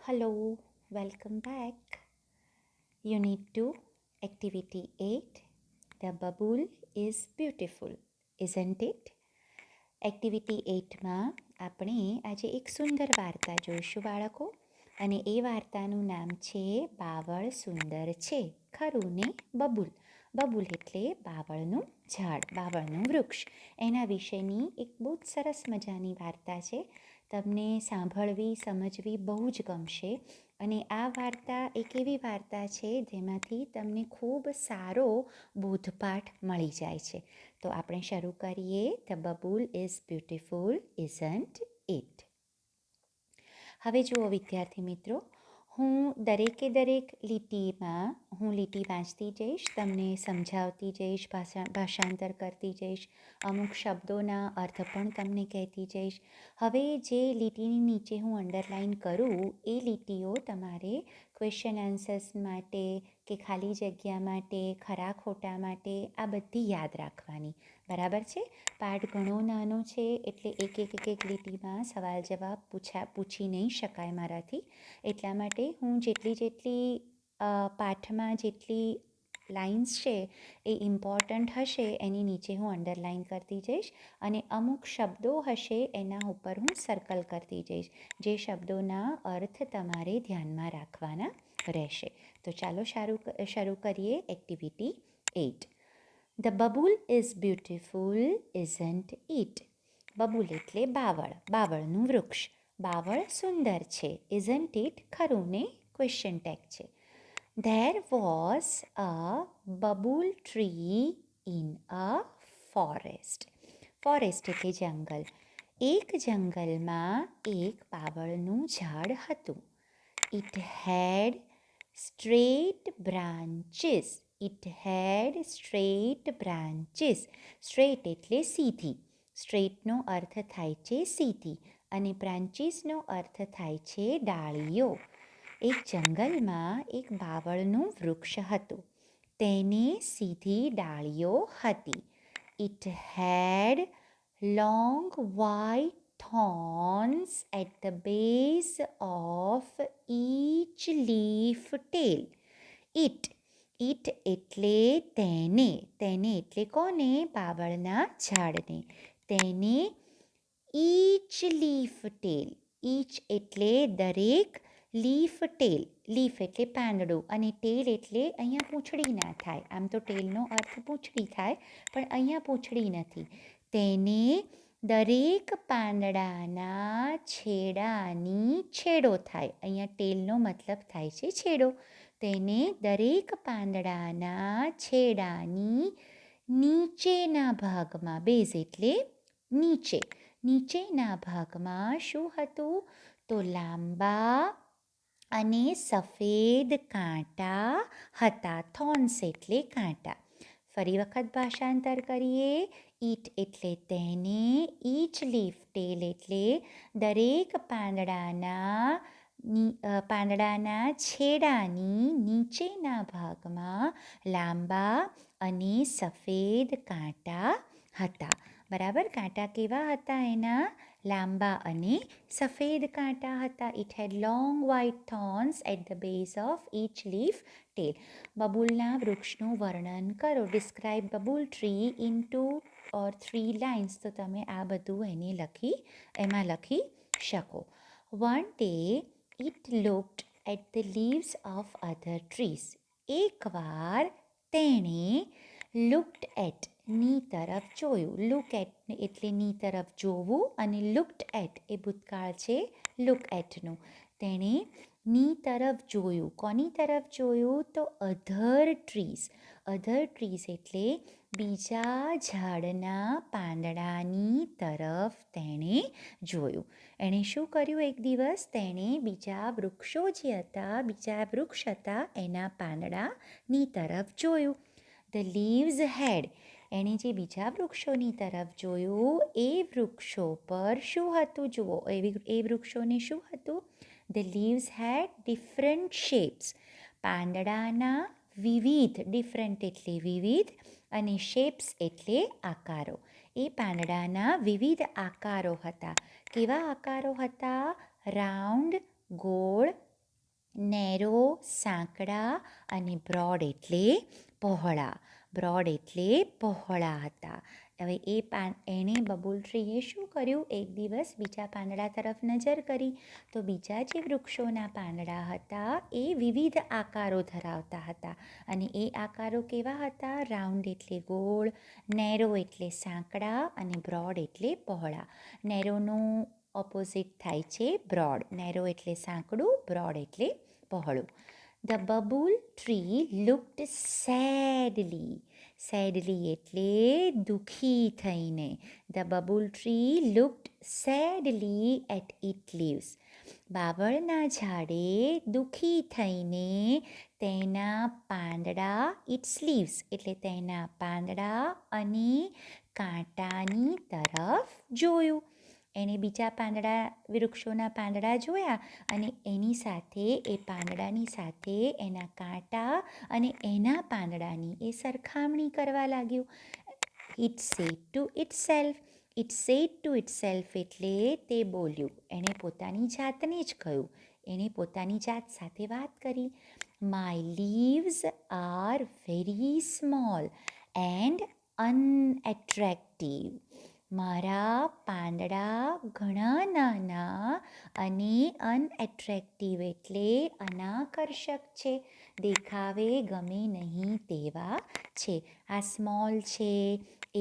Hello, welcome back. Unit 2, Activity 8. The bubble is beautiful, isn't it? Activity 8માં આપણે આજે એક સુંદર વાર્તા જોઈશું બાળકો, અને એ વાર્તાનું નામ છે બાવળ સુંદર છે ખરું ને બબુલ. બબુલ એટલે બાવળનું ઝાડ, બાવળનું વૃક્ષ. એના વિશેની એક બહુ જ સરસ મજાની વાર્તા છે. તમને સાંભળવી સમજવી બહુ જ ગમશે. અને આ વાર્તા એક એવી વાર્તા છે જેમાંથી તમને ખૂબ સારો બોધપાઠ મળી જાય છે. તો આપણે શરૂ કરીએ. The babul is beautiful isn't it. હવે જુઓ વિદ્યાર્થી મિત્રો, હું દરેક લીટીમાં લીટી વાંચતી જઈશ, તમને સમજાવતી જઈશ, ભાષાંતર કરતી જઈશ, અમુક શબ્દોના અર્થ પણ તમને કહેતી જઈશ. હવે જે લીટીની નીચે હું અંડરલાઇન કરું એ લીટીઓ તમારે ક્વેશ્ચન આન્સર્સ માટે કે ખાલી જગ્યા માટે, ખરા ખોટા માટે આ બધી યાદ રાખવાની. બરાબર છે? પાઠ ઘણો નાનો છે એટલે એક લીટીમાં સવાલ જવાબ પૂછી નહીં શકાય મારાથી. એટલા માટે હું જેટલી પાઠમાં જેટલી લાઇન્સ છે એ ઇમ્પોર્ટન્ટ હશે એની નીચે હું અંડરલાઇન કરતી જઈશ, અને અમુક શબ્દો હશે એના ઉપર હું સર્કલ કરતી જઈશ, જે શબ્દોના અર્થ તમારે ધ્યાનમાં રાખવાના રહેશે. તો ચાલો શરૂ કરીએ activity 8. The bubble is beautiful, isn't it? Babul એટલે બાવળ, બાવળનું વૃક્ષ. બાવળ સુંદર છે, isn't it? ખરું ને? ક્વેશ્ચન ટેગ છે. There was a bubble tree in a forest. Forest એટલે જંગલ. એક જંગલમાં એક બાવળનું ઝાડ હતું. It had straight branches. It had straight branches. Straight એટલે સીધી. સ્ટ્રેટનો અર્થ થાય છે સીધી, અને બ્રાન્ચીસનો અર્થ થાય છે ડાળીઓ. એક જંગલમાં એક બાવળનું વૃક્ષ હતું. તેને સીધી ડાળીઓ હતી. It had long white thorns at the base of each leaf tail. It એટલે તેને એટલે કોને? બાવળના ઝાડને. તેને each leaf tail. each એટલે દરેક, લીફ ટેલ, લીફ એટલે પાંદડું, અને ટેલ એટલે અહીંયા પૂંછડી ના થાય. આમ તો ટેલનો અર્થ પૂંછડી થાય, પણ અહીંયા પૂંછડી નથી. તેને દરેક પાંદડાના છેડાની, છેડો થાય, અહીંયા ટેલનો મતલબ થાય છે છેડો. તેને દરેક પાંદડાના છેડાની નીચેના ભાગમાં, બેઝ એટલે નીચે, નીચેના ભાગમાં શું હતું? તો લાંબા અને સફેદ કાંટા હતા. થોર્ન્સ એટલે કાંટા. ફરી વખત ભાષાંતર કરીએ. ઈટ એટલે તેને, ઈચ લીફ ટેલ એટલે દરેક પાંદડાના છેડાની નીચેના ભાગમાં લાંબા અને સફેદ કાંટા હતા. બરાબર? કાંટા કેવા હતા એના? લાંબા અને સફેદ કાંટા હતા. It had long white thorns at the base of each leaf tail. બબુલના વૃક્ષનું વર્ણન કરો. Describe bubble tree in 2 or 3 lines. તો તમે આ બધું એમાં લખી શકો. One day it looked at the leaves of other trees. એકવાર તેણે looked at ની તરફ જોયું. લુક એટ એટલે ની તરફ જોવું, અને લુક્ડ એટ એ ભૂતકાળ છે લુક એટનું. તેણે ની તરફ જોયું. કોની તરફ જોયું? તો અધર ટ્રીઝ. અધર ટ્રીઝ એટલે બીજા ઝાડના પાંદડાની તરફ તેણે જોયું. એણે શું કર્યું? એક દિવસ તેણે બીજા વૃક્ષ હતા એના પાંદડાની તરફ જોયું. The leaves had, એણે જે બીજા વૃક્ષોની તરફ જોયું એ વૃક્ષો પર શું હતું? જુઓ, એ વૃક્ષોને શું હતું? The leaves had different shapes. પાંદડાના વિવિધ, ડિફરન્ટ એટલે વિવિધ, અને શેપ્સ એટલે આકારો. એ પાંદડાના વિવિધ આકારો હતા. કેવા આકારો હતા? રાઉન્ડ, ગોળ, નેરો સાંકડા અને બ્રોડ એટલે પહોળા. બ્રોડ એટલે પહોળા હતા. હવે એણે બબુલ ટ્રીએ શું કર્યું? એક દિવસ બીજા પાંદડા તરફ નજર કરી તો બીજા જે વૃક્ષોના પાંદડા હતા એ વિવિધ આકારો ધરાવતા હતા. અને એ આકારો કેવા હતા? રાઉન્ડ એટલે ગોળ, નેરો એટલે સાંકડા અને બ્રોડ એટલે પહોળા. નેરોનું ઓપોઝિટ થાય છે બ્રોડ. નેરો એટલે સાંકડું, બ્રોડ એટલે પહોળું. The bubble tree looked sadly. Sadly એટલે દુઃખી થઈને. The bubble tree looked sadly at its leaves. બાવળના ઝાડે દુઃખી થઈને તેના પાંદડા, its leaves એટલે તેના પાંદડા અને કાંટાની તરફ જોયું. એણે બીજા પાંદડા, વૃક્ષોના પાંદડા જોયા અને એની સાથે, એ પાંદડાની સાથે એના કાંટા અને એના પાંદડાની એ સરખામણી કરવા લાગ્યું. It said to itself. It said to itself એટલે તે બોલ્યું. એણે પોતાની જાતને જ કહ્યું. એણે પોતાની જાત સાથે વાત કરી. My leaves are very small and unattractive. મારા પાંદડા ઘણા નાના અને અનએટ્રેક્ટિવ એટલે અનાકર્ષક છે, દેખાવે ગમે નહીં તેવા છે. આ સ્મોલ છે,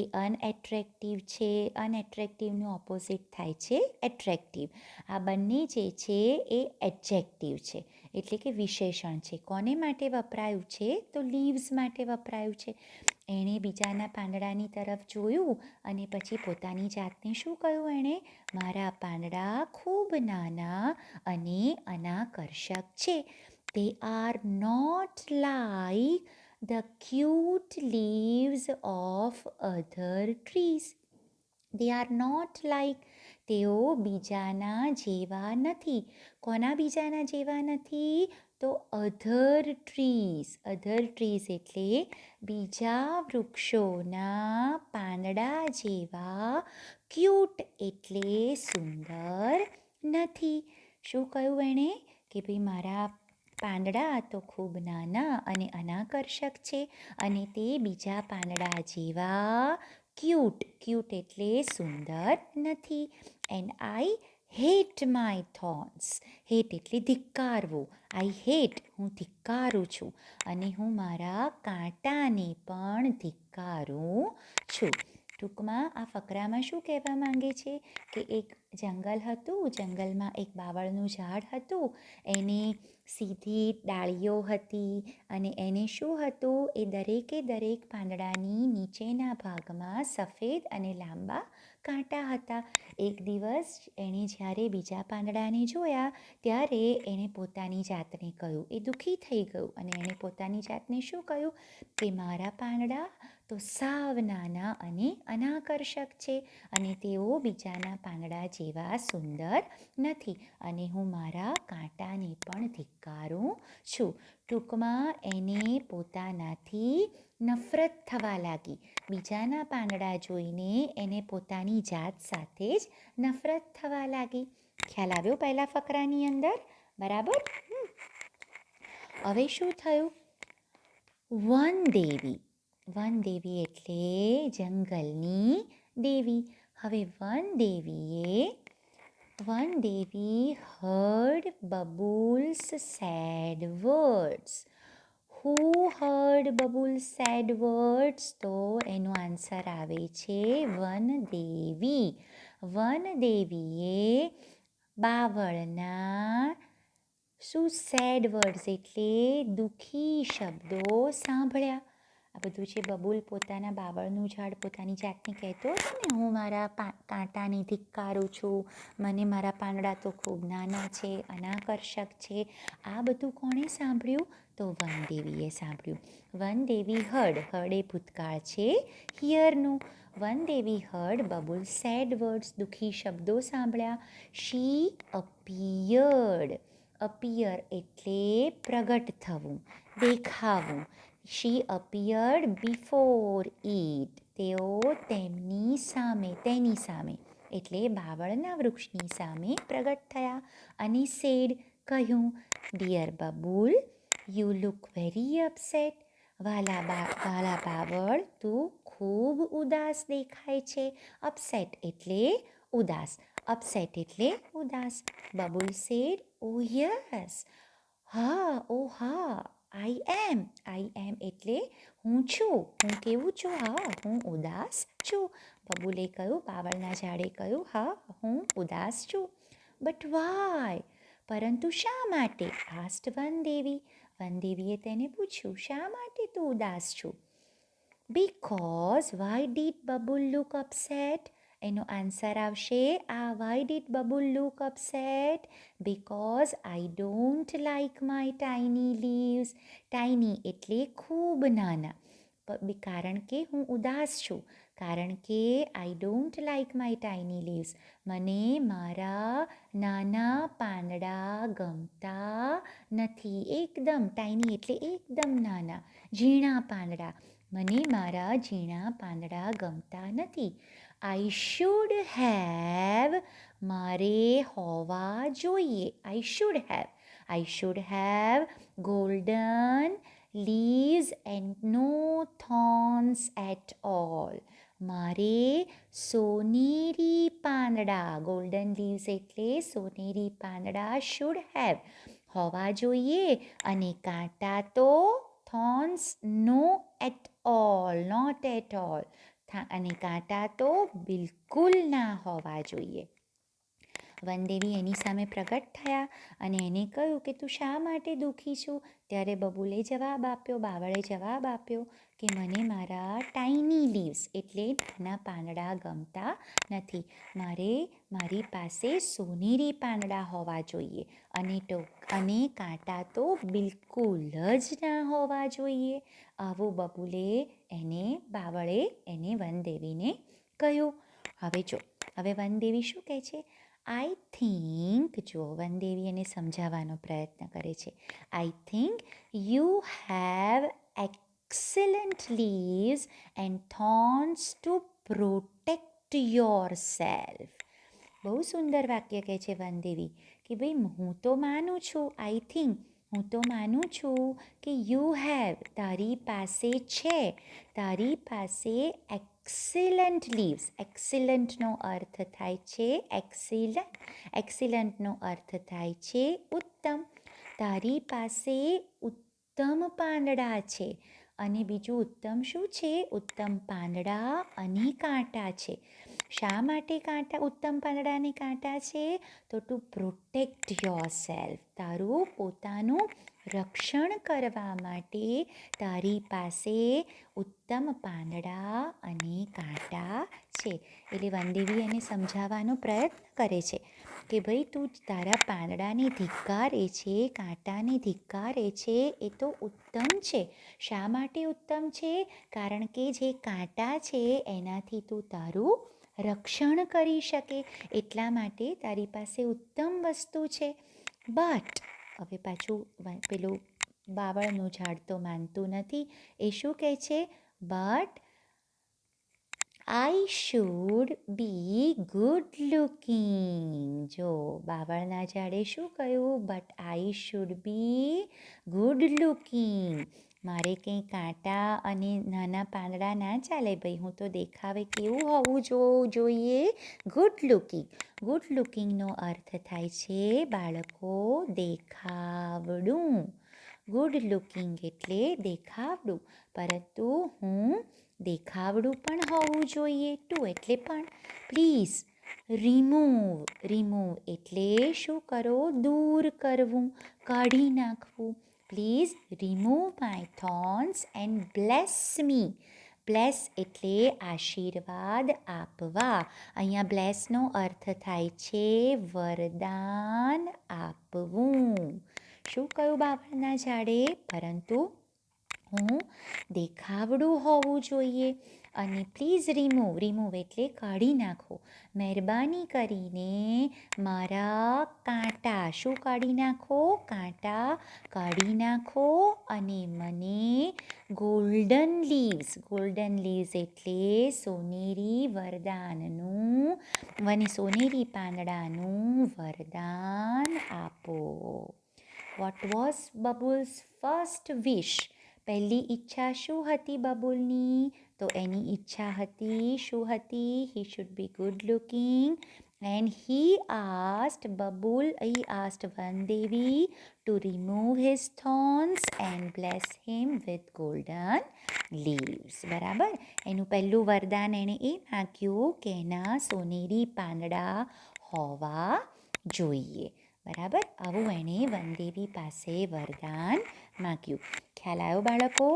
એ અનએટ્રેક્ટિવ છે. અનએટ્રેક્ટિવનું ઓપોઝિટ થાય છે એટ્રેક્ટિવ. આ બંને જે છે એ એડજેક્ટિવ છે, એટલે કે વિશેષણ છે. કોને માટે વપરાયું છે? તો લીવ્સ માટે વપરાયું છે. એણે બીજાના પાંદડાની તરફ જોયું અને પછી પોતાની જાતને શું કહ્યું એણે? મારા પાંદડા ખૂબ નાના અને અનાકર્ષક છે. They are not like the cute leaves of other trees. They are not like. તેઓ બીજાના જેવા નથી. કોના બીજાના જેવા નથી? તો અધર ટ્રીઝ. અધર ટ્રીઝ એટલે બીજા વૃક્ષોના પાંદડા જેવા ક્યુટ એટલે સુંદર નથી. શું કહ્યું એણે? કે ભાઈ મારા પાંદડા તો ખૂબ નાના અને અનાકર્ષક છે અને તે બીજા પાંદડા જેવા ક્યુટ એટલે સુંદર નથી. And I hate my thorns. Hate એટલે ધિક્કારવું. આઈ હેટ હું ધિક્કારું છું અને હું મારા કાંટાને પણ ધિક્કારું છું. ટૂંકમાં આ ફકરામાં શું કહેવા માંગે છે કે એક જંગલ હતું, જંગલમાં એક બાવળનું ઝાડ હતું. એને સીધી ડાળીઓ હતી અને એને શું હતું? એ દરેકે દરેક પાંદડાની નીચેના ભાગમાં સફેદ અને લાંબા કાંટા હતા. એક દિવસ એણે જ્યારે બીજા પાંદડાને જોયા ત્યારે એણે પોતાની જાતને કહ્યું, એ દુઃખી થઈ ગયું અને એણે પોતાની જાતને શું કહ્યું? કે મારા પાંદડા તો સાવ નાના અને અનાકર્ષક છે અને તેઓ બીજાના પાંદડા જેવા સુંદર નથી અને હું મારા કાંટાને પણ ધિક્કારું છું. ટૂંકમાં એને પોતાનાથી નફરત થવા લાગી. બીજાના પાંદડા જોઈને એને પોતાની જાત સાથે જ નફરત થવા લાગી. ખ્યાલ આવ્યો પહેલા ફકરાની અંદર? બરાબર. હવે શું થયું? વનદેવી. વનદેવી એટલે જંગલની દેવી. હવે વનદેવી heard Babul's sad words. Who heard Babul's sad words? તો એનો આન્સર આવે છે વનદેવી. વનદેવીએ બાવળના શું સેડ વર્ડ્સ એટલે દુઃખી શબ્દો સાંભળ્યા. આ બધું છે બબુલ પોતાના બાવળનું ઝાડ પોતાની જાતને કહેતો હતો ને, હું મારા કાંટાને ધિક્કારું છું, મને મારા પાંદડા તો ખૂબ નાના છે, અનાકર્ષક છે. આ બધું કોણે સાંભળ્યું? તો વનદેવીએ સાંભળ્યું. વનદેવી હર્ડ એ ભૂતકાળ છે, હિયરનું. વનદેવી હર્ડ બબુલ સેડ વર્ડ્સ દુઃખી શબ્દો સાંભળ્યા. શી અપિયર એટલે પ્રગટ થવું, દેખાવું. શી અપિયર્ડ બિફોર ઇટ. તેઓ તેની સામે એટલે બાવળના વૃક્ષની સામે પ્રગટ થયા. અને સેડ કહ્યું, dear Babul, you look very upset. વાલા બાવળ, તું ખૂબ ઉદાસ દેખાય છે. અપસેટ એટલે ઉદાસ, અપસેટ એટલે ઉદાસ. બબુલ સેડ, ઓ યસ, હા, ઓ હા, આઈ એમ એટલે હું છું, હું કેવું છું, હા, હું ઉદાસ છું. બબુલે કહ્યું, બાવળના ઝાડે કહ્યું, હા, હું ઉદાસ છું. બટ વાય, પરંતુ શા માટે? આસ્ક્ડ વનદેવી. વનદેવીએ તેને પૂછ્યું, શા માટે તું ઉદાસ છું? Because why did babul look upset? એનો આન્સર આવશે why did babul look upset? Because I don't like my tiny leaves. Tiny એટલે ખૂબ નાના. કારણ કે હું ઉદાસ છું, કારણ કે I don't like my tiny leaves. મને મારા નાના પાંદડા ગમતા નથી. એકદમ, ટાઇની એટલે એકદમ નાના, ઝીણા પાંદડા. મને મારા ઝીણા પાંદડા ગમતા નથી. આઈ શુડ હેવ, મારે હોવા જોઈએ. આઈ should have golden leaves and no thorns at all. મારે સોનેરી પાંદડા, ગોલ્ડન લીવ્સ એટલે સોનેરી પાંદડા, શુડ હેવ હોવા જોઈએ, અને કાંટા તો thorns નો at all, not at all, અને કાંટા તો બિલકુલ ના હોવા જોઈએ. વનદેવી એની સામે પ્રગટ થયા અને એને કહ્યું કે તું શા માટે દુઃખી છું? ત્યારે બબુલે જવાબ આપ્યો, બાવળે જવાબ આપ્યો કે મને મારા ટાઇની લીવ્સ એટલે નાના પાંદડા ગમતા નથી. મારી પાસે સોનેરી પાંદડા હોવા જોઈએ, અને કાંટા તો બિલકુલ જ ના હોવા જોઈએ. આવું બાવળે એને વનદેવીને કહ્યું. હવે વનદેવી શું કહે છે? આઈ થિંક, જો વનદેવી એને સમજાવવાનો પ્રયત્ન કરે છે. I think you have excellent leaves and thorns to protect yourself. બહુ સુંદર વાક્ય કહે છે વનદેવી કે ભાઈ હું તો માનું છું, આઈ થિંક હું તો માનું છું કે યુ હેવ તારી પાસે એક્સિલન્ટ લીવ્સ. એક્સિલન્ટનો અર્થ થાય છે એક્સિલન્ટનો અર્થ થાય છે ઉત્તમ. તારી પાસે ઉત્તમ પાંદડા છે. અને બીજું ઉત્તમ શું છે? ઉત્તમ પાંદડા અને કાંટા છે. શા માટે ઉત્તમ પાંદડા અને કાંટા છે? તો ટુ પ્રોટેક્ટ યોરસેલ્ફ, તારું પોતાનું રક્ષણ કરવા માટે તારી પાસે ઉત્તમ પાંદડા અને કાંટા છે. એટલે વનદેવી એને સમજાવવાનો પ્રયત્ન કરે છે કે ભાઈ તું તારા પાંદડાને ધિક્કારે છે, કાંટાને ધિક્કારે છે, એ તો ઉત્તમ છે. શા માટે ઉત્તમ છે? કારણ કે જે કાંટા છે એનાથી તું તારું રક્ષણ કરી શકે, એટલા માટે તારી પાસે ઉત્તમ વસ્તુ છે. બટ હવે પાછું પેલું બાવળનું ઝાડ તો માનતું નથી. એ શું કહે છે? But I should be good looking. જો બાવળના ઝાડે શું કહ્યું? But I should be good looking. મારે કંઈ કાંટા અને નાના પાંદડા ના ચાલે ભાઈ, હું તો દેખાવે કેવું હોવું જોઈએ? Good looking. ગુડ લુકિંગનો અર્થ થાય છે બાળકો દેખાવડું. ગુડ લુકિંગ એટલે દેખાવડું, પરંતુ હું દેખાવડું પણ હોવું જોઈએ. ટુ એટલે પણ. પ્લીઝ રિમૂવ એટલે શું કરો? દૂર કરવું, કાઢી નાખવું. Please remove my thorns and bless me. Bless એટલે આશીર્વાદ આપવા. અહીંયા બ્લેસનો અર્થ થાય છે વરદાન આપવું. શું કહ્યું બાવળના ઝાડે? પરંતુ હું દેખાવડું હોવું જોઈએ. અને પ્લીઝ રિમૂવ એટલે કાઢી નાખો. મહેરબાની કરીને મારા કાંટા શું કાઢી નાખો? કાંટા કાઢી નાખો, અને મને ગોલ્ડન લીવ્સ એટલે સોનેરી પાંદડાનું વરદાન આપો. વોટ વોઝ બબુલ્સ ફર્સ્ટ વિશ? પહેલી ઈચ્છા શું હતી બબુલની? તો એની ઈચ્છા હતી શું હતી? He should be good looking and he asked Vandevi to remove his thorns and bless him with golden leaves. બરાબર, એનું પહેલું વરદાન એણે એ નાખ્યું કે એના સોનેરી પાંદડા હોવા જોઈએ. બરાબર, આવું એણે વનદેવી પાસે વરદાન માગ્યું. ખ્યાલ આવ્યો બાળકો?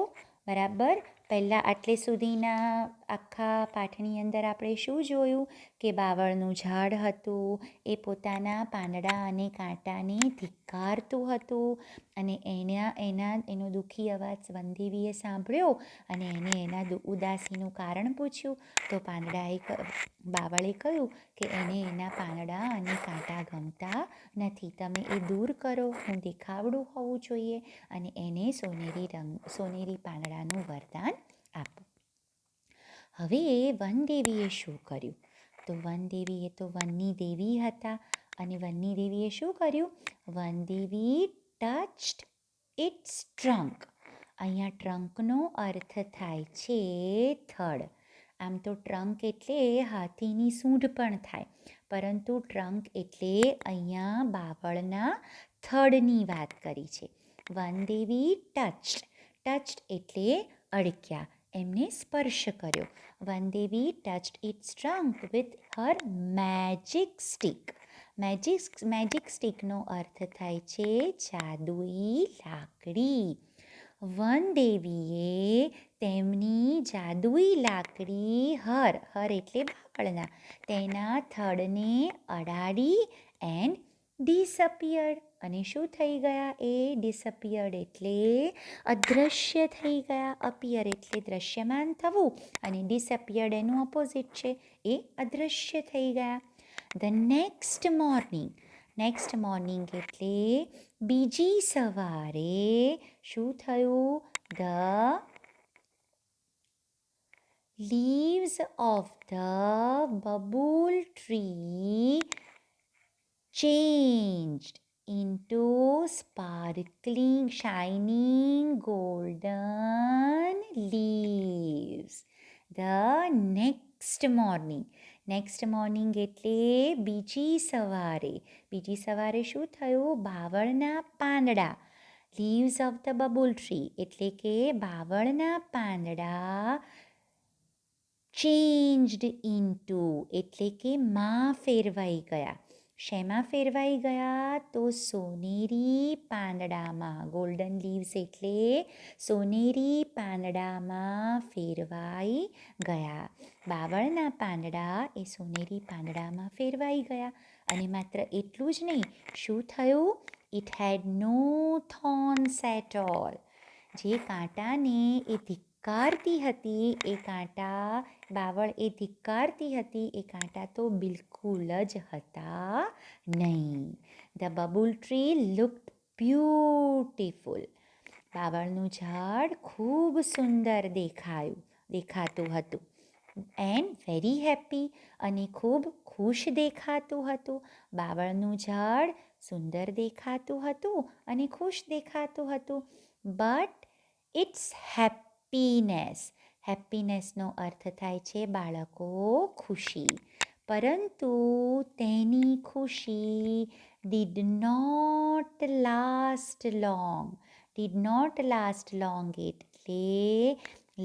બરાબર, પહેલાં આટલે સુધીના આખા પાઠની અંદર આપણે શું જોયું કે બાવળનું ઝાડ હતું એ પોતાના પાંદડા અને કાંટાને ધિક્કારતું હતું અને એનો દુઃખી અવાજ વનદેવીએ સાંભળ્યો અને એને એના ઉદાસીનું કારણ પૂછ્યું. તો બાવળે કહ્યું કે એને એના પાંદડા અને કાંટા ગમતા નથી, તમે એ દૂર કરો, હું દેખાવડું હોવું જોઈએ અને એને સોનેરી પાંદડાનું વરદાન આપો. હવે વનદેવીએ શું કર્યું? તો વનદેવીએ તો વનની દેવી હતા અને વનની દેવીએ શું કર્યું? વનદેવી ટચ્ડ ઇટ્સ ટ્રંક. અહીંયા ટ્રંકનો અર્થ થાય છે થડ. આમ તો ટ્રંક એટલે હાથીની સૂંઢ પણ થાય, પરંતુ ટ્રંક એટલે અહીંયા બાવળના થડની વાત કરી છે. વનદેવી ટચ્ડ એટલે અડક્યા, એમને સ્પર્શ કર્યો. Vandevi touched its trunk with her magic stick. Magic સ્ટિકનો અર્થ થાય છે જાદુઈ લાકડી. વનદેવીએ તેમની જાદુઈ લાકડી હર એટલે બાવળના તેના થડને અડાડી એન્ડ ડિસઅપિયર્ડ. અને શું થઈ ગયા? એ ડિસઅપિયર્ડ એટલે અદૃશ્ય થઈ ગયા. અપિયર એટલે દ્રશ્યમાન થવું અને ડિસઅપિયર્ડ એનું ઓપોઝિટ છે, એ અદૃશ્ય થઈ ગયા. ધ નેક્સ્ટ મોર્નિંગ એટલે બીજી સવારે શું થયું? The leaves of the bubble tree changed into sparkling, shining golden leaves. The next morning એટલે બીજી સવારે શું થયું? બાવળના પાંદડા, leaves of the bubble tree એટલે કે બાવળના પાંદડા changed into એટલે કે માં ફેરવાઈ ગયા. શેમાં ફેરવાઈ ગયા? તો સોનેરી પાંદડામાં. ગોલ્ડન લીવ્સ એટલે સોનેરી પાંદડામાં ફેરવાઈ ગયા. બાવળના પાંદડા એ સોનેરી પાંદડામાં ફેરવાઈ ગયા. અને માત્ર એટલું જ નહીં, શું થયું? It had no thorns at all. જે કાંટાને એ ધિક્કારતી હતી, એ કાંટા બાવળ એ ધિક્કારતી હતી, એ કાંટા તો બિલકુલ જ હતા નહીં. The babul tree looked beautiful. બાવળનું ઝાડ ખૂબ સુંદર દેખાતું હતું. એન્ડ વેરી હેપી અને ખૂબ ખુશ દેખાતું હતું. બાવળનું ઝાડ સુંદર દેખાતું હતું અને ખુશ દેખાતું હતું. બટ ઇટ્સ હેપીનેસનો અર્થ થાય છે બાળકો ખુશી. પરંતુ તેની ખુશી ડીડ નોટ લાસ્ટ લોંગ એટલે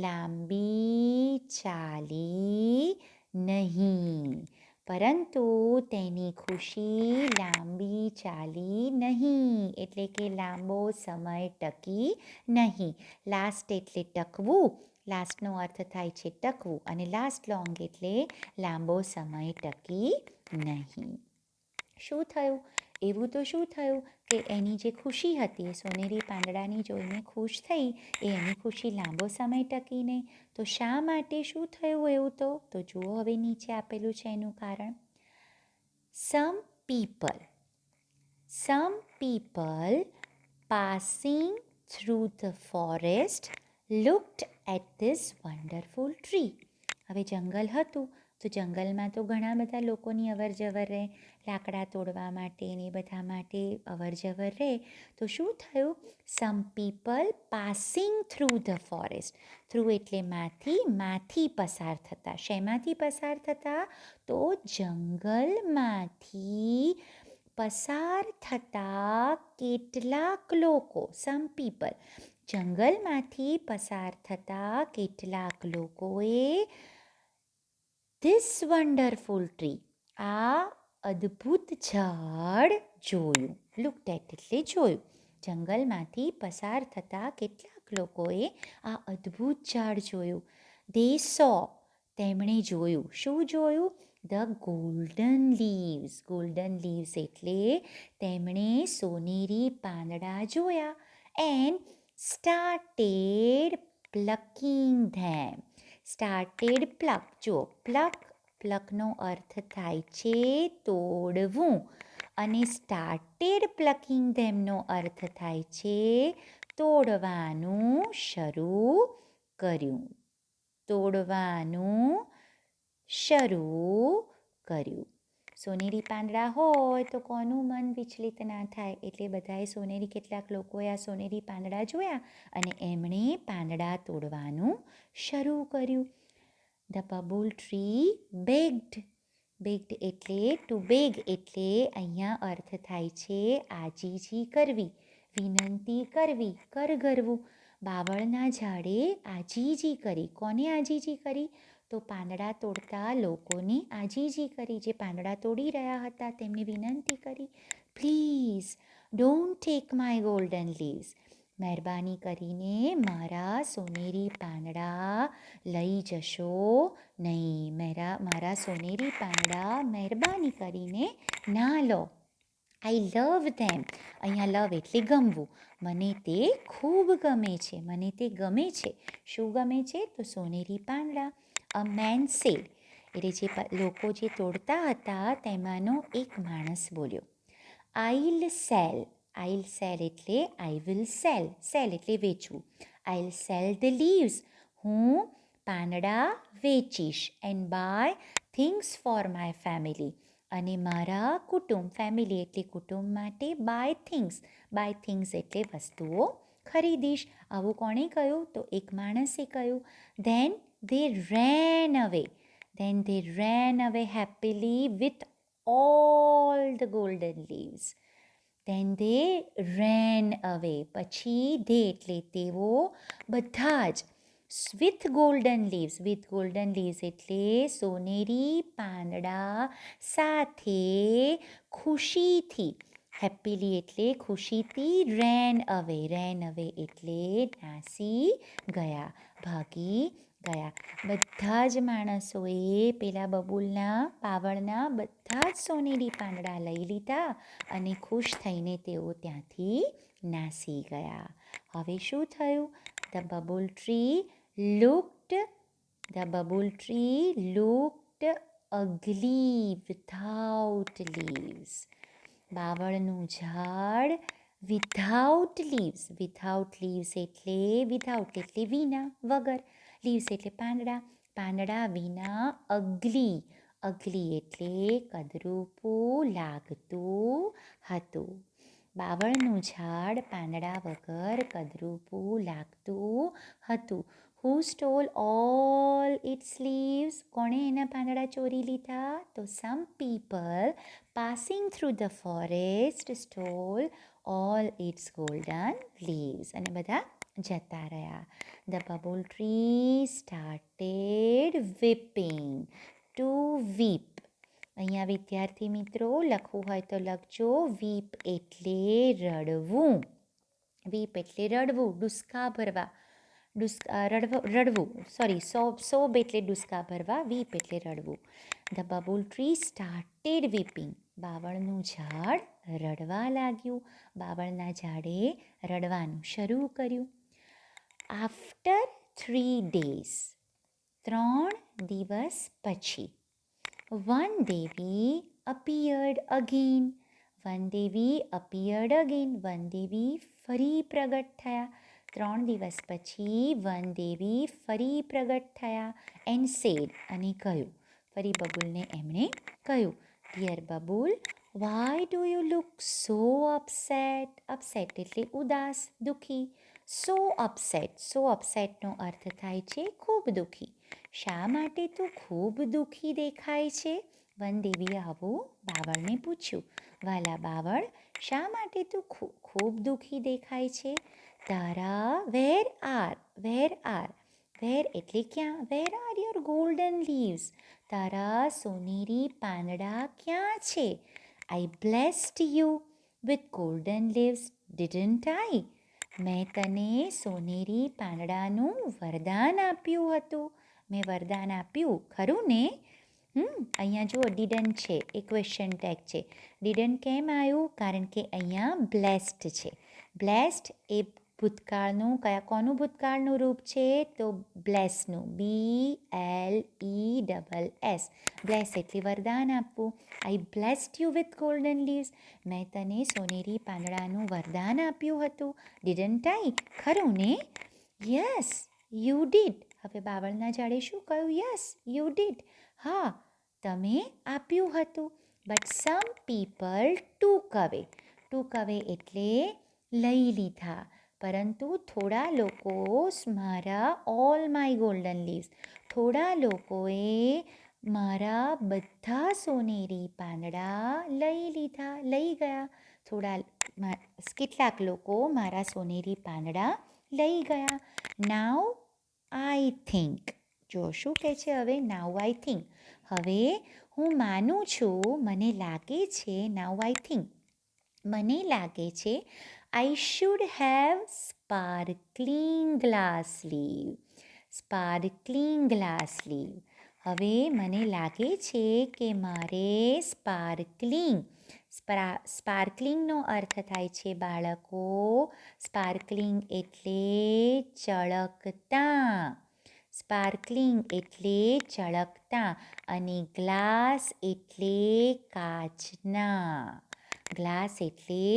લાંબી ચાલી નહીં. પરંતુ તેની ખુશી લાંબી ચાલી નહીં એટલે કે લાંબો સમય ટકી નહીં. લાસ્ટ એટલે ટકવું, લાસ્ટનો અર્થ થાય છે ટકવું અને લાસ્ટ લોંગ એટલે લાંબો સમય ટકી નહીં. શું થયું? એવું તો શું થયું કે એની જે ખુશી હતી, સોનેરી પાંદડાની જોઈને ખુશ થઈ, એની ખુશી લાંબો સમય ટકી નહીં. તો શા માટે શું થયું એવું? તો જુઓ હવે નીચે આપેલું છે એનું કારણ. Some people passing through the forest looked at this wonderful tree. હવે જંગલ હતું, તો જંગલમાં તો ઘણા બધા લોકોની અવર જવર રહે, લાકડા તોડવા માટે ને બધા માટે અવર જવર રહે. તો શું થયું? સમ people passing through the forest. Through એટલે માંથી પસાર થતા. શેમાંથી પસાર થતા? તો જંગલમાંથી પસાર થતા કેટલાક લોકો, સમ પીપલ, જંગલમાંથી પસાર થતા કેટલાક લોકોએ ધીસ વન્ડરફુલ ટ્રી, આ અદ્ભુત ઝાડ જોયું. લુક્ડ એટ એટલે જોયું. જંગલમાંથી પસાર થતા કેટલાક લોકોએ આ અદ્ભુત ઝાડ જોયું. દે સો, તેમણે જોયું. શું જોયું? The golden leaves. Golden leaves એટલે તેમણે સોનેરી પાંદડા જોયા. And started plucking them. Started pluck. જુઓ, પ્લકનો અર્થ થાય છે તોડવું, અને સ્ટાર્ટેડ પ્લકિંગ ધેમનો અર્થ થાય છે તોડવાનું શરૂ કર્યું. તોડવાનું શરૂ કર્યું. સોનેરી પાંદડા હોય તો કોનું મન વિચલિત ના થાય? એટલે બધાએ કેટલાક લોકોએ આ સોનેરી પાંદડા જોયા અને એમણે પાંદડા તોડવાનું શરૂ કર્યું. The babul tree બેગ્ડ. બેગ્ડ એટલે ટુ બેગ એટલે અહીંયા અર્થ થાય છે આજીજી કરવી, વિનંતી કરવી, કરગરવું. બાવળના ઝાડે આજીજી કરી. કોને આજીજી કરી? તો પાંદડા તોડતા લોકોને આજીજી કરી. જે પાંદડા તોડી રહ્યા હતા તેમને વિનંતી કરી, please don't take my golden leaves. મહેરબાની કરીને મારા સોનેરી પાંદડા લઈ જશો નહીં. મારા સોનેરી પાંદડા મહેરબાની કરીને ના લો. આઈ લવ ધેમ. અહીંયા લવ એટલે ગમવું. મને તે ખૂબ ગમે છે. મને તે ગમે છે. શું ગમે છે? તો સોનેરી પાંદડા. અ મેન સેડ, એટલે જે લોકો જે તોડતા હતા તેમાંનો એક માણસ બોલ્યો, આઈલ સેલ. આઈલ સેલ એટલે આઈ વિલ સેલ. સેલ એટલે વેચવું. I'll sell the leaves. હું પાંદડા વેચીશ. And buy things for my family. અને મારા કુટુંબ, ફેમિલી એટલે કુટુંબ માટે બાય થિંગ્સ. બાય થિંગ્સ એટલે વસ્તુઓ ખરીદીશ. આવું કોણે કહ્યું? તો એક માણસે કહ્યું. Then they ran away. Then they ran away happily with all the golden leaves. Then they ran away. પછી they એટલે તેઓ બધા જ with golden leaves. with golden leaves એટલે સોનેરી પાંદડા સાથે ખુશીથી. હેપીલી એટલે ખુશીથી. રેન અવે. રેન અવે એટલે નાસી ગયા, ભાગી ગયા. બધા જ માણસોએ પેલા બબુલના બાવળના બધા જ સોનેરી પાંદડા લઈ લીધા અને ખુશ થઈને તેઓ ત્યાંથી નાસી ગયા. હવે શું થયું? The babul tree looked ugly without leaves. બાવળનું ઝાડ વિથઆઉટ લીવ્સ. વિથઆઉટ લીવ્સ એટલે વિથઆઉટ એટલે વિના, વગર. લીવ્સ એટલે પાંદડા. પાંદડા વિના અગલી. અગલી એટલે કદરૂપું, લાગતું હતું. બાવળનું ઝાડ પાંદડા વગર કદરૂપું લાગતું હતું. Who stole all its leaves. કોણે એના પાંદડા ચોરી લીધા? તો some people passing through the forest stole all its golden leaves. અને બધા જતા રહ્યા. The babul tree started weeping. To weep. અહીંયા વિદ્યાર્થી મિત્રો લખવું હોય તો લખજો. વીપ એટલે રડવું. વીપ એટલે રડવું, ડુસકા ભરવા. રડવું, સોરી, સોબ એટલે ડુસકા ભરવા, વીપ એટલે રડવું. The babul tree started weeping. બાવળનું ઝાડ રડવા લાગ્યું. બાવળના ઝાડે રડવાનું શરૂ કર્યું. After 3 days. 3 દિવસ પછી. One દેવી appeared again. One દેવી appeared again. One દેવી ફરી પ્રગટ થયા. 3 દિવસ પછી વન દેવી ફરી પ્રગટ થયા. એન્ડ સેડ અને કહ્યું. ફરી બબુલને એમણે કહ્યું, dear Babul, why do you look so upset? Upset એટલે ઉદાસ, દુઃખી. સો અપસેટનો અર્થ થાય છે ખૂબ દુઃખી. શા માટે તું ખૂબ દુઃખી દેખાય છે? વનદેવીએ આવું બાવળને પૂછ્યું. વાલા બાવળ, શા માટે તું ખૂબ દુઃખી દેખાય છે? તારા વેર એટલે ક્યાં? Where are your golden leaves? તારા સોનેરી પાંદડા ક્યાં છે? I blessed you with golden leaves, didn't I? મેં તને સોનેરી પાંદડાનું વરદાન આપ્યું હતું. મેં વરદાન આપ્યું, ખરું ને? અહીંયા જુઓ ડિડન્ટ છે, એ ક્વેશ્ચન ટેગ છે. ડિડન્ટ કેમ આવ્યું? કારણ કે અહીંયા બ્લેસ્ડ છે. બ્લેસ્ડ એ ભૂતકાળનું કોનું ભૂતકાળનું રૂપ છે? તો બ્લેસનું, BLESS. બ્લેસ એટલે વરદાન આપવું. I blessed you with golden leaves. મેં તને સોનેરી પાંદડાનું વરદાન આપ્યું હતું. Didn't I? ખરું ને? Yes you did. હવે બાવળના ઝાડે શું કહ્યું? Yes you did. હા, તમે આપ્યું હતું. બટ સમ પીપલ ટૂક અવે. ટૂક અવે એટલે લઈ લીધા. પરંતુ થોડા લોકો મારા ઓલ માય ગોલ્ડન લીવ્સ, થોડા લોકોએ મારા બધા સોનેરી પાંદડા લઈ લીધા, લઈ ગયા. કેટલાક લોકો મારા સોનેરી પાંદડા લઈ ગયા. નાવ આઈ થિંક. જો શું કહે છે હવે? નાવ આઈ થિંક. હવે હું માનું છું, મને લાગે છે. નાવ આઈ થિંક, મને લાગે છે I should have sparkling glass leave. Sparkling glass leave. હવે મને લાગે છે કે મારે સ્પાર્કલિંગનો અર્થ થાય છે બાળકો, સ્પાર્કલિંગ એટલે ચળકતા. સ્પાર્કલિંગ એટલે ચળકતા અને ગ્લાસ એટલે કાચના. ગ્લાસ એટલે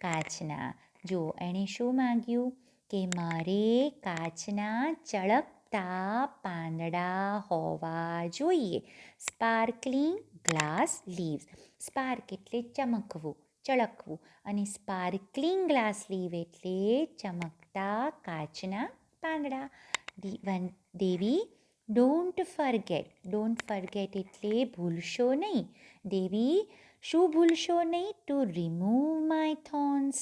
કાચના. જો એણે શું માંગ્યું? કે મારે કાચના ચળકતા પાંદડા હોવા જોઈએ. Sparkling glass leaves. સ્પાર્ક એટલે ચમકવું, ચળકવું, અને સ્પાર્કલિંગ ગ્લાસ લીવ એટલે ચમકતા કાચના પાંદડા. Devi, don't forget. Don't forget એટલે ભૂલશો નહીં. દેવી, શું ભૂલશો નહીં? To remove my thorns.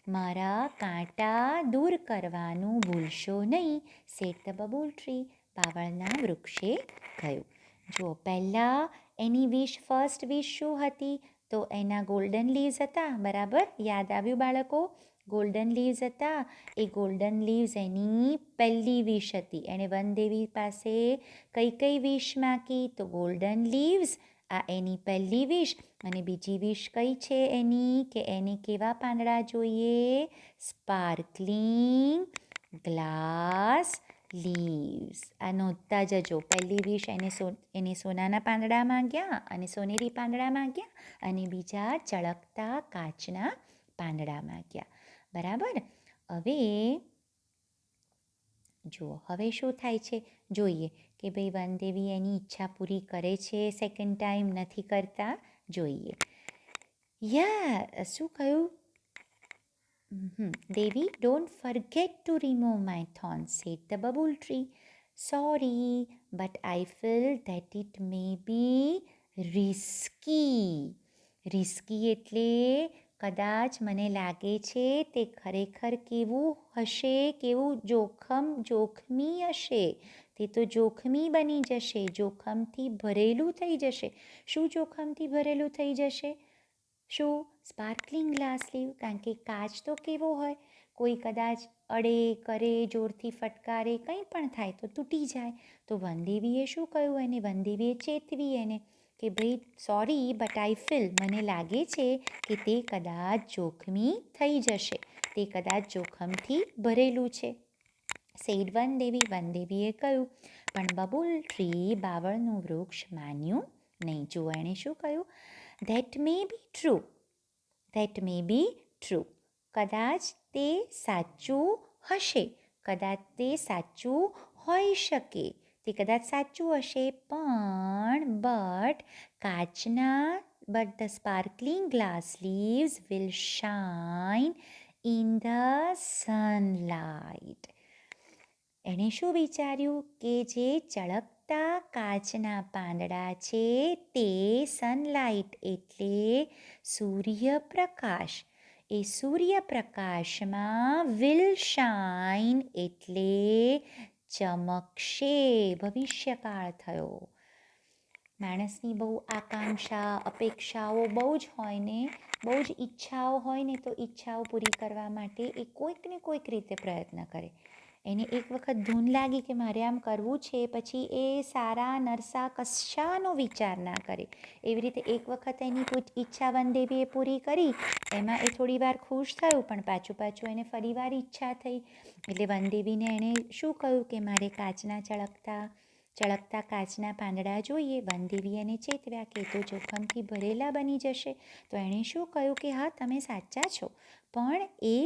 મારા કાંટા દૂર કરવાનું ભૂલશો નહીં. Said the babul tree. બાવળના વૃક્ષે કહ્યું. જો પહેલાં એની ફર્સ્ટ વિશ શું હતી? તો એના ગોલ્ડન લીવ્સ હતા, બરાબર? યાદ આવ્યું બાળકો? ગોલ્ડન લીવ્સ હતા. એ ગોલ્ડન લીવ્સ એની પહેલી વિશ હતી. એણે વનદેવી પાસે કઈ વિશ માંગી? તો ગોલ્ડન લીવ્સ. આ એની પહેલી વિશ. અને બીજી વિશ કઈ છે એની? કે એને કેવા પાંદડા જોઈએ? Sparkling glass leaves. આ નોંધતા જજો. પહેલી વિશ એને સોનાના પાંદડા માંગ્યા અને સોનેરી પાંદડા માંગ્યા, અને બીજા ચળકતા કાચના પાંદડા માંગ્યા, બરાબર? હવે જુઓ હવે શું થાય છે જોઈએ કે ભાઈ વનદેવી એની ઈચ્છા પૂરી કરે છે સેકન્ડ ટાઈમ, નથી કરતા? જોઈએ. શું કહ્યું? Devi, don't forget to remove my thorns, said the babul tree. Sorry, but I feel that it may be risky. Risky એટલે કદાચ મને લાગે છે તે ખરેખર કેવું હશે? કેવું જોખમી હશે. તે તો જોખમી બની જશે, જોખમથી ભરેલું થઈ જશે. શું જોખમથી ભરેલું થઈ જશે? શું? Sparkling glass leave. કારણ કે કાચ તો કેવો હોય? કોઈ કદાચ અડે કરે, જોરથી ફટકારે, કંઈ પણ થાય તો તૂટી જાય. તો વનદેવીએ શું કહ્યું એને? વનદેવીએ ચેતવી એને કે ભાઈ સોરી, બટ આઈ ફીલ, મને લાગે છે કે તે કદાચ જોખમી થઈ જશે, તે કદાચ જોખમથી ભરેલું છે. સેડ વનદેવી. વનદેવીએ કહ્યું. પણ બબુલ ટ્રી, બાવળનું વૃક્ષ, માન્યું નહીં. જો એણે શું કહ્યું? That may be true. That may be true. કદાચ તે સાચું હશે, કદાચ તે સાચું હોઈ શકે. તે કદાચ સાચું હશે, પણ but the sparkling glass leaves will shine in the sunlight. એણે શું વિચાર્યું કે જે ચળકતા કાચના પાંદડા છે તે સનલાઇટ એટલે સૂર્યપ્રકાશ, એ સૂર્યપ્રકાશમાં વિલ શાઇન એટલે ચમકશે, ભવિષ્યકાળ થયો. માણસની બહુ આકાંક્ષા, અપેક્ષાઓ બહુ જ હોય ને, બહુ જ ઈચ્છાઓ હોય ને, તો ઈચ્છાઓ પૂરી કરવા માટે એ કોઈક ને કોઈક રીતે પ્રયત્ન કરે. એને એક વખત ધૂન લાગી કે મારે આમ કરવું છે, પછી એ સારા નરસા કશાનો વિચાર ના કરે. એવી રીતે એક વખત એની ઈચ્છા વનદેવીએ પૂરી કરી, એમાં એ થોડી વાર ખુશ થયું, પણ પાછું એને ફરીવાર ઈચ્છા થઈ. એટલે વનદેવીને એણે શું કહ્યું કે મારે ચળકતા કાચના પાંદડા જોઈએ. વનદેવી એને ચેતવ્યા કે તો જોખમથી ભરેલા બની જશે. તો એણે શું કહ્યું કે હા, તમે સાચા છો, પણ એ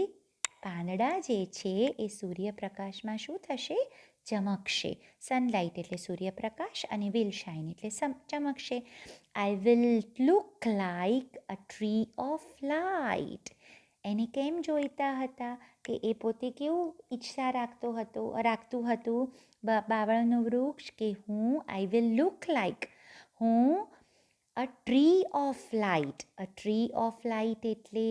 પાંદડા જે છે એ સૂર્યપ્રકાશમાં શું થશે? ચમકશે. સનલાઇટ એટલે સૂર્યપ્રકાશ અને વિલ શાઇન એટલે ચમકશે. I will look like a tree of light. એને કેમ જોઈતા હતા કે એ પોતે કેવું ઈચ્છા રાખતું હતું બાવળનું વૃક્ષ કે આઈ વિલ લુક લાઇક હું અ tree of light. A tree of light એટલે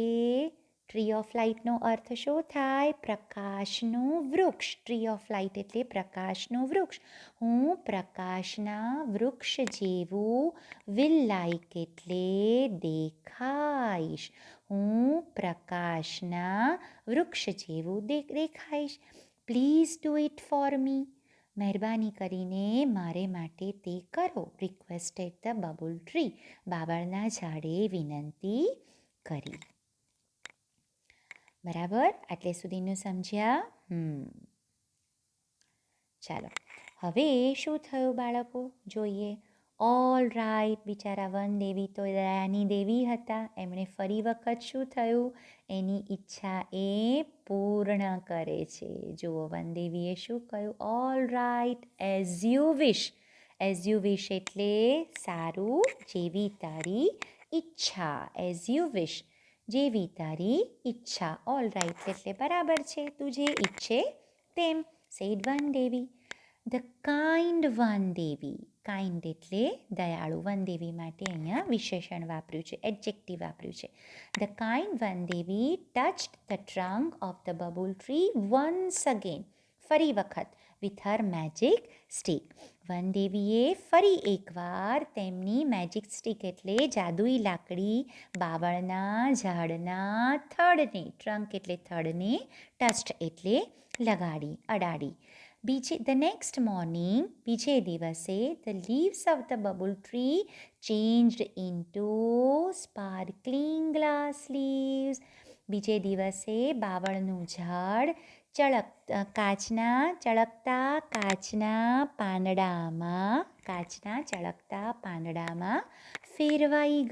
ટ્રી ઓફ લાઇટનો અર્થ શું થાય? પ્રકાશનું વૃક્ષ. ટ્રી ઓફ લાઇટ એટલે પ્રકાશનું વૃક્ષ. હું પ્રકાશના વૃક્ષ જેવું વિલ લાઇક એટલે દેખાઈશ. હું પ્રકાશના વૃક્ષ જેવું દેખાઈશ. Please do it for me. મહેરબાની કરીને મારે માટે તે કરો. Requested the babul tree. બાવળના ઝાડે વિનંતી કરી. બરાબર? આટલે સુધીનું સમજ્યા? ચાલો, હવે શું થયું બાળકો? જોઈએ. ઓલ રાઈટ, બિચારા વનદેવી તો દયાની દેવી હતા. એમણે ફરી વખત શું થયું? એની ઈચ્છા એ પૂર્ણ કરે છે. જુઓ, વનદેવીએ શું કહ્યું? All right, as you wish. As you wish એટલે સારું, જેવી તારી ઈચ્છા. એઝ યુ વિશ, જેવી તારી ઈચ્છા. ઓલ રાઈટ એટલે બરાબર છે, તું જે ઈચ્છે તેમ. Said Vandevi. The kind Vandevi. Kind એટલે દયાળુ. વનદેવી માટે અહીંયા વિશેષણ વાપર્યું છે, એડજેક્ટિવ વાપર્યું છે. The kind Vandevi touched the trunk of the babul tree once again. ફરી વખત વિથ હર મેજિક સ્ટિક. વનદેવીએ ફરી એકવાર તેમની મેજિક સ્ટિક એટલે જાદુઈ લાકડી બાવળના ઝાડના થડને, ટ્રંક એટલે થડને, ટચ્ડ એટલે લગાડી, અડાડી. The next morning, બીજે દિવસે, the leaves of the bubble tree changed into sparkling glass leaves. બીજે દિવસે બાવળનું ઝાડ ચળકતા કાચના પાંદડામાં ફેરવાઈ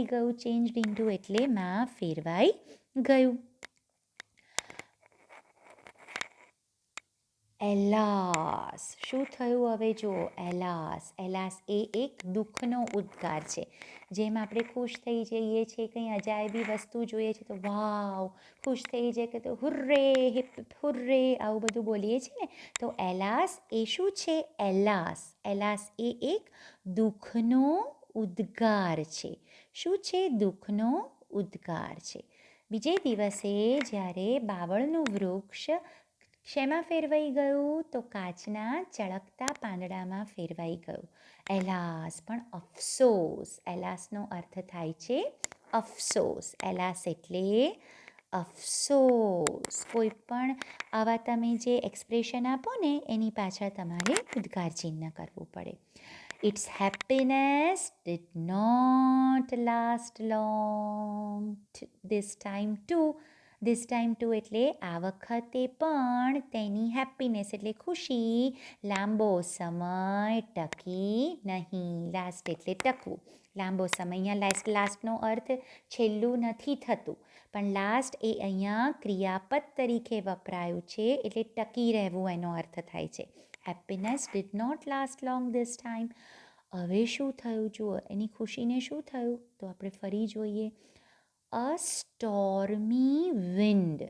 ગયું. ચેન્જડ ઇન્ટુ એટલે માં ફેરવાઈ ગયું. એલાસ. શું થયું હવે જુઓ? એલાસ એ એક દુઃખનો ઉદ્ગાર છે. જેમ આપણે ખુશ થઈ જઈએ છીએ, કંઈ અજાયબી વસ્તુ જોઈએ છે તો વાવ, ખુશ થઈ જાય કે તો હુર્રે, હિપ હુર્રે, આવું બધું બોલીએ છીએ ને. તો એલાસ એ શું છે? એલાસ એ એક દુઃખનો ઉદ્ગાર છે. શું છે? દુઃખનો ઉદ્ગાર છે. બીજે દિવસે જ્યારે બાવળનું વૃક્ષ શેમાં ફેરવાઈ ગયું? તો કાચના ચળકતા પાંદડામાં ફેરવાઈ ગયું. એલાસ પણ અફસોસ. એલાસનો અર્થ થાય છે અફસોસ. એલાસ એટલે અફસોસ. કોઈ પણ આવા તમે જે એક્સપ્રેશન આપો ને એની પાછળ તમારે ઉદ્ગાર ચિહ્ન કરવું પડે. Its happiness did not last long this time too. This time too એટલે આ વખતે પણ તેની હેપીનેસ એટલે ખુશી લાંબો સમય ટકી નહીં. લાસ્ટ એટલે ટકવું, લાંબો સમય. અહીંયા લાસ્ટનો અર્થ છેલ્લું નથી થતું, પણ લાસ્ટ એ અહીંયા ક્રિયાપદ તરીકે વપરાયું છે એટલે ટકી રહેવું એનો અર્થ થાય છે. Happiness did not last long this time. હવે શું થયું જુઓ, એની ખુશીને શું થયું તો આપણે ફરી જોઈએ. અ સ્ટોર્મી વિન્ડ.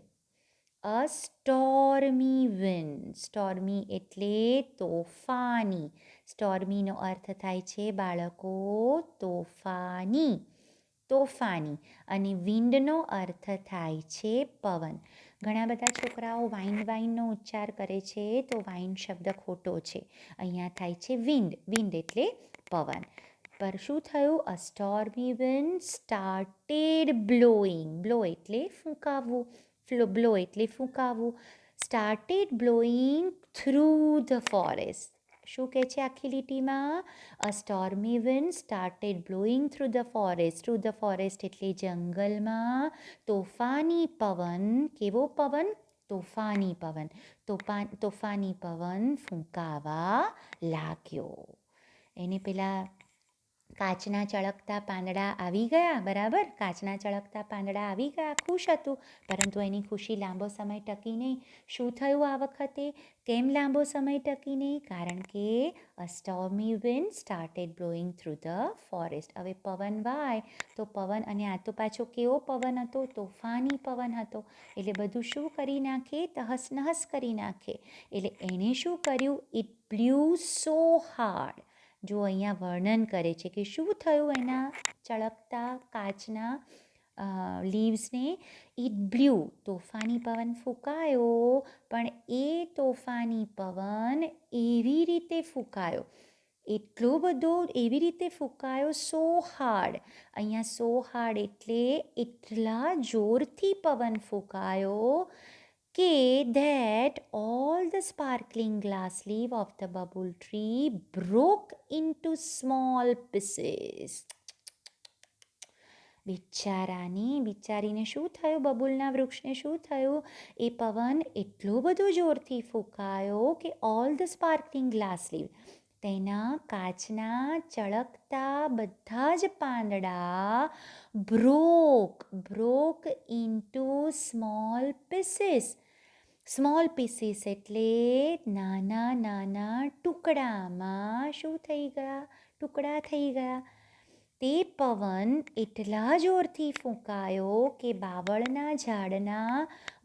અ સ્ટોર્મી વિન્ડ. સ્ટોર્મી એટલે તોફાની. સ્ટોર્મીનો અર્થ થાય છે બાળકો તોફાની. તોફાની. અને વિન્ડનો અર્થ થાય છે પવન. ઘણા બધા છોકરાઓ વાઇનનો ઉચ્ચાર કરે છે તો વાઇન શબ્દ ખોટો છે. અહીંયા થાય છે વિન્ડ. વિન્ડ એટલે પવન. પર શું થયું? A stormy wind started blowing. Blow એટલે ફૂંકાવવું. બ્લો એટલે ફૂંકાવવું. Started blowing through the forest. શું કહે છે આખી લીટીમાં? A stormy wind started blowing through the forest. Through the forest એટલે જંગલમાં તોફાની પવન. કેવો પવન? તોફાની પવન. તોફાની પવન ફૂંકાવા લાગ્યો. એને પેલા કાચના ચળકતા પાંદડા આવી ગયા, બરાબર? કાચના ચળકતા પાંદડા આવી ગયા, ખુશ હતું. પરંતુ એની ખુશી લાંબો સમય ટકી નહીં. શું થયું આ વખતે? કેમ લાંબો સમય ટકી નહીં? કારણ કે a stormy wind started blowing through the forest. હવે પવન વાય તો પવન, અને આ તો પાછો કેવો પવન હતો? તોફાની પવન હતો. એટલે બધું શું કરી નાખે? તહસ નહસ કરી નાખે. એટલે એણે શું કર્યું? It blue so hard. જો અહીંયા વર્ણન કરે છે કે શું થયું એના ચળકતા કાચના લીવ્સને. ઇટ બ્લ્યુ, તોફાની પવન ફૂંકાયો, પણ એ તોફાની પવન એવી રીતે ફૂંકાયો, એટલો બધો એવી રીતે ફૂંકાયો, સો હાર્ડ. અહીંયા સો હાર્ડ એટલે એટલા જોરથી પવન ફૂંકાયો કે that all the sparkling glass leaf of the bubble tree broke into small pieces. બિચારીને શું થયું? બબુલના વૃક્ષને શું થયું? એ પવન એટલો બધો જોરથી ફૂંકાયો કે all the sparkling glass leave, તેના કાચના ચળકતા બધા જ પાંદડા broke into small pieces. Small pieces એટલે નાના નાના ટુકડામાં શું થઈ ગયા? ટુકડા થઈ ગયા. તે પવન એટલા જોરથી ફૂંકાયો કે બાવળના ઝાડના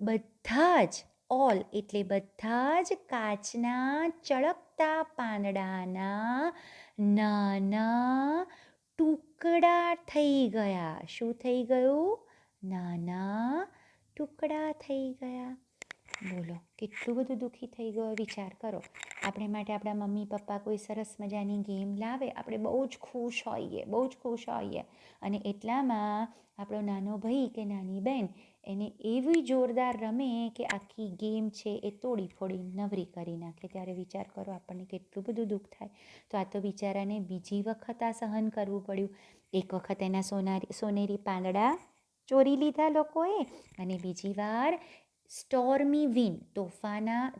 બધા જ, ઓલ એટલે બધા જ કાચના ચળકતા પાંદડાના નાના ટુકડા થઈ ગયા. શું થઈ ગયું? નાના ટુકડા થઈ ગયા. બોલો, કેટલું બધું દુઃખી થઈ ગયો વિચાર કરો. આપણે માટે આપણા મમ્મી પપ્પા કોઈ સરસ મજાની ગેમ લાવે, આપણે બહુ જ ખુશ હોઈએ. અને એટલામાં આપણો નાનો ભાઈ કે નાની બહેન એને એવી જોરદાર રમે કે આખી ગેમ છે એ તોડી ફોડી નવરી કરી નાખે. ત્યારે વિચાર કરો આપણને કેટલું બધું દુઃખ થાય. તો આ તો બિચારાને બીજી વખત આ સહન કરવું પડ્યું. એક વખત એના સોનેરી પાંદડા ચોરી લીધા લોકોએ, અને બીજી વાર સ્ટોર્મી વિન્ડ,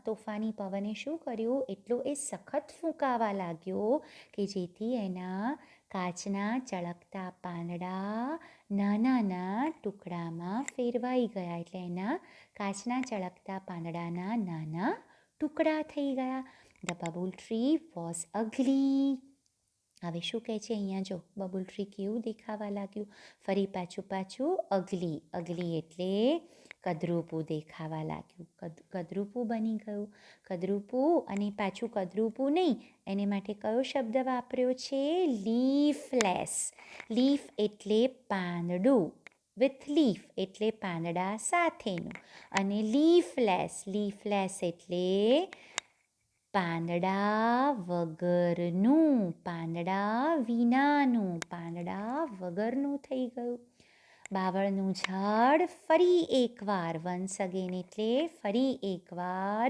તોફાની પવને શું કર્યું? એટલો એ સખત ફૂંકાવા લાગ્યો કે જેથી એના કાચના ચળકતા પાંદડા નાના ટુકડામાં ફેરવાઈ ગયા. એટલે એના કાચના ચળકતા પાંદડાના નાના ટુકડા થઈ ગયા. The babul tree was અગલી. હવે શું કહે છે અહીંયા? જો બબુલ ટ્રી કેવું દેખાવા લાગ્યું? ફરી પાછું અગલી એટલે કદરૂપું દેખાવા લાગ્યું. કદરૂપું બની ગયું. કદરૂપું, અને પાછું કદરૂપું નહીં, એને માટે કયો શબ્દ વાપર્યો છે? લીફલેસ. લીફ એટલે પાંદડું, વિથ લીફ એટલે પાંદડા સાથેનું, અને લીફલેસ એટલે પાંદડા વગરનું, પાંદડા વિનાનું, પાંદડા વગરનું થઈ ગયું. બાવળનું ઝાડ ફરી એકવાર, વન્સ અગેન એટલે ફરી એકવાર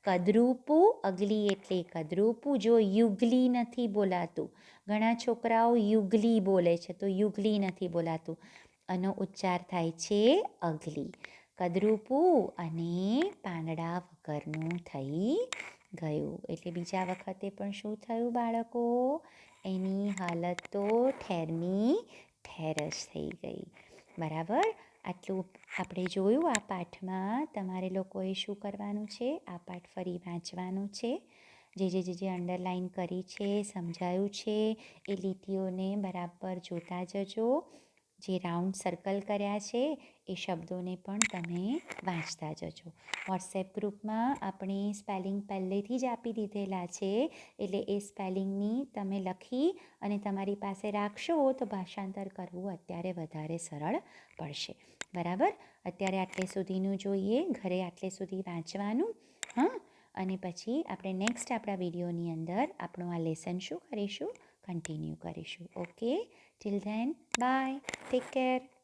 કદરૂપું. અગલી એટલે કદરૂપું. જો યુગલી નથી બોલાતું. ઘણા છોકરાઓ યુગલી બોલે છે, તો યુગલી નથી બોલાતું. આનો ઉચ્ચાર થાય છે અગલી. કદરૂપું અને પાંદડા વગરનું થઈ ગયું. એટલે બીજા વખતે પણ શું થયું બાળકો? એની હાલત તો ઠેરની ઠેર જ થઈ ગઈ. બરાબર? આટલું આપણે જોયું આ પાઠમાં. તમારે લોકોએ શું કરવાનું છે? આ પાઠ ફરી વાંચવાનું છે. જે અંડરલાઇન કરી છે, સમજાયું છે એ લીટીઓને બરાબર જોતા જજો. જે રાઉન્ડ સર્કલ કર્યા છે એ શબ્દોને પણ તમે વાંચતા જજો. વોટ્સએપ ગ્રુપમાં આપણે સ્પેલિંગ પહેલેથી જ આપી દીધેલા છે, એટલે એ સ્પેલિંગની તમે લખી અને તમારી પાસે રાખશો તો ભાષાંતર કરવું અત્યારે વધારે સરળ પડશે. બરાબર, અત્યારે આટલે સુધીનું જોઈએ, ઘરે આટલે સુધી વાંચવાનું. હા, અને પછી આપણે નેક્સ્ટ આપણા વિડીયોની અંદર આપણું આ લેસન શું કરીશું, કન્ટિન્યુ કરીશું. Okay, till then by, take care.